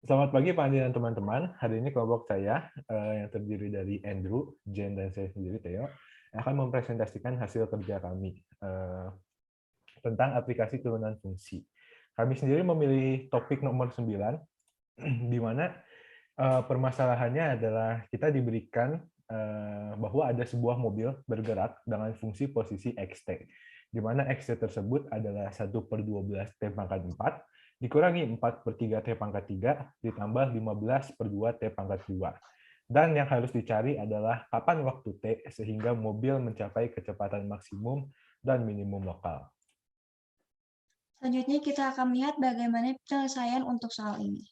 Selamat pagi Pak Andi dan teman-teman. Hari ini kelompok saya yang terdiri dari Andrew, Jen, dan saya sendiri Theo akan mempresentasikan hasil kerja kami tentang aplikasi turunan fungsi. Kami sendiri memilih topik nomor 9, di mana permasalahannya adalah kita diberikan bahwa ada sebuah mobil bergerak dengan fungsi posisi xt, di mana xt tersebut adalah 1/12 T pangkat 4, dikurangi 4/3 T pangkat 3, ditambah 15/2 T pangkat 2. Dan yang harus dicari adalah kapan waktu T sehingga mobil mencapai kecepatan maksimum dan minimum lokal. Selanjutnya kita akan melihat bagaimana penyelesaian untuk soal ini.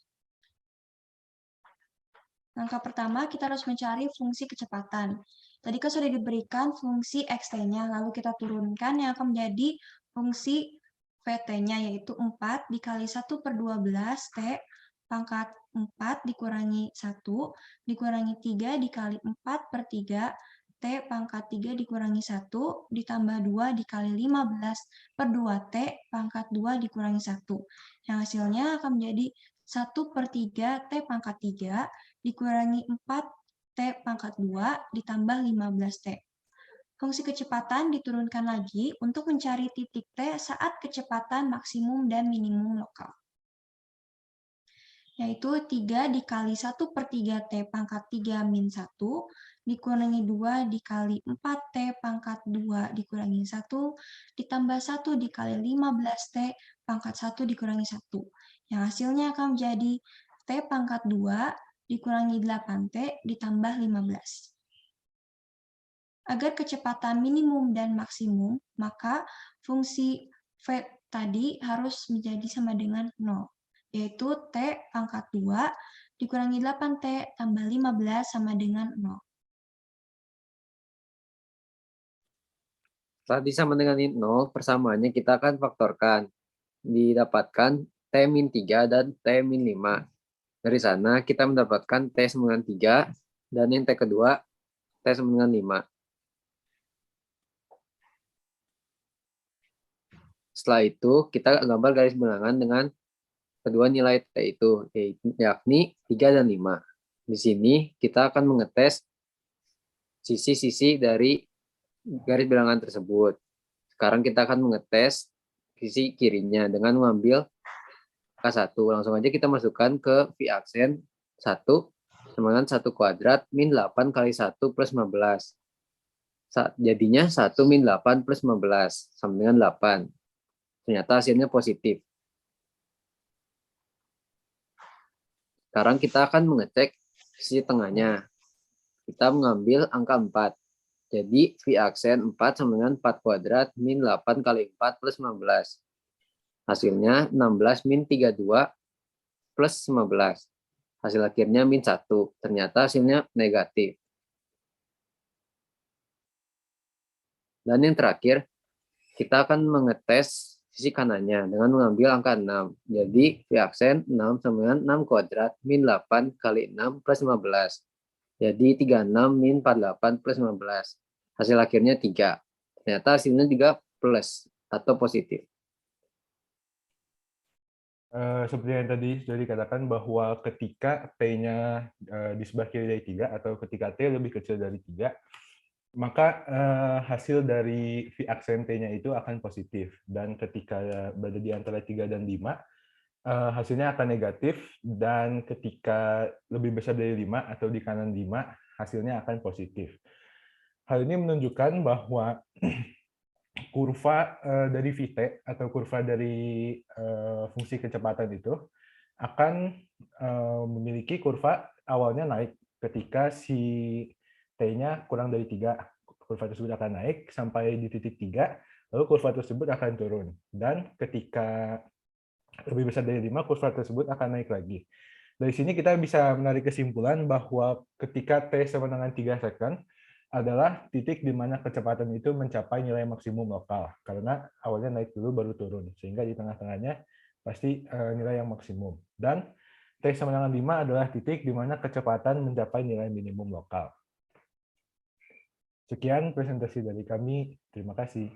Langkah pertama, kita harus mencari fungsi kecepatan. Tadi kan sudah diberikan fungsi xt-nya, lalu kita turunkan yang akan menjadi fungsi vt-nya, yaitu 4 dikali 1/12 T pangkat 4 dikurangi 1, dikurangi 3 dikali 4/3 T pangkat 3 dikurangi 1, ditambah 2 dikali 15/2 T pangkat 2 dikurangi 1. Yang hasilnya akan menjadi 1/3 T pangkat 3 dikurangi 4 T pangkat 2 ditambah 15 T. Fungsi kecepatan diturunkan lagi untuk mencari titik T saat kecepatan maksimum dan minimum lokal, yaitu 3 dikali 1/3 T pangkat 3 min 1, dikurangi 2 dikali 4 T pangkat 2 dikurangi 1, ditambah 1 dikali 15 T pangkat 1 dikurangi 1. Yang hasilnya akan menjadi T pangkat 2 dikurangi 8T ditambah 15. Agar kecepatan minimum dan maksimum, maka fungsi V tadi harus menjadi sama dengan 0, yaitu T pangkat 2 dikurangi 8T tambah 15 sama dengan 0. Setelah disama dengan 0, persamaannya kita akan faktorkan. Didapatkan T-3 dan T-5. Dari sana kita mendapatkan T sama dengan 3, dan yang T kedua, T sama dengan 5. Setelah itu, kita gambar garis bilangan dengan kedua nilai T itu, yakni 3 dan 5. Di sini kita akan mengetes sisi-sisi dari garis bilangan tersebut. Sekarang kita akan mengetes sisi kirinya dengan mengambil K1. Langsung aja kita masukkan ke V aksen 1 sama dengan 1 kuadrat min 8 kali 1 plus 15. Jadinya 1 min 8 plus 15 sama dengan 8. Ternyata hasilnya positif. Sekarang kita akan mengecek sisi tengahnya. Kita mengambil angka 4. Jadi V aksen 4 sama dengan 4 kuadrat min 8 kali 4 plus 15. Hasilnya 16 min 32 plus 15. Hasil akhirnya min 1. Ternyata hasilnya negatif. Dan yang terakhir, kita akan mengetes sisi kanannya dengan mengambil angka 6. Jadi V aksen 6 sama dengan 6 kuadrat min 8 kali 6 plus 15. Jadi 36 min 48 plus 15. Hasil akhirnya 3. Ternyata hasilnya juga plus atau positif. Seperti yang tadi sudah dikatakan bahwa ketika T-nya di sebelah kiri dari 3 atau ketika T lebih kecil dari 3, maka hasil dari V aksen T-nya itu akan positif. Dan ketika berada di antara 3 dan 5, hasilnya akan negatif. Dan ketika lebih besar dari 5 atau di kanan 5, hasilnya akan positif. Hal ini menunjukkan bahwa kurva dari Vt atau kurva dari fungsi kecepatan itu akan memiliki kurva awalnya naik ketika si T-nya kurang dari 3. Kurva tersebut akan naik sampai di titik 3, lalu kurva tersebut akan turun. Dan ketika lebih besar dari 5, kurva tersebut akan naik lagi. Dari sini kita bisa menarik kesimpulan bahwa ketika T sama dengan 3 second, adalah titik di mana kecepatan itu mencapai nilai maksimum lokal. Karena awalnya naik dulu baru turun. Sehingga di tengah-tengahnya pasti nilai yang maksimum. Dan T sama dengan 5 adalah titik di mana kecepatan mencapai nilai minimum lokal. Sekian presentasi dari kami. Terima kasih.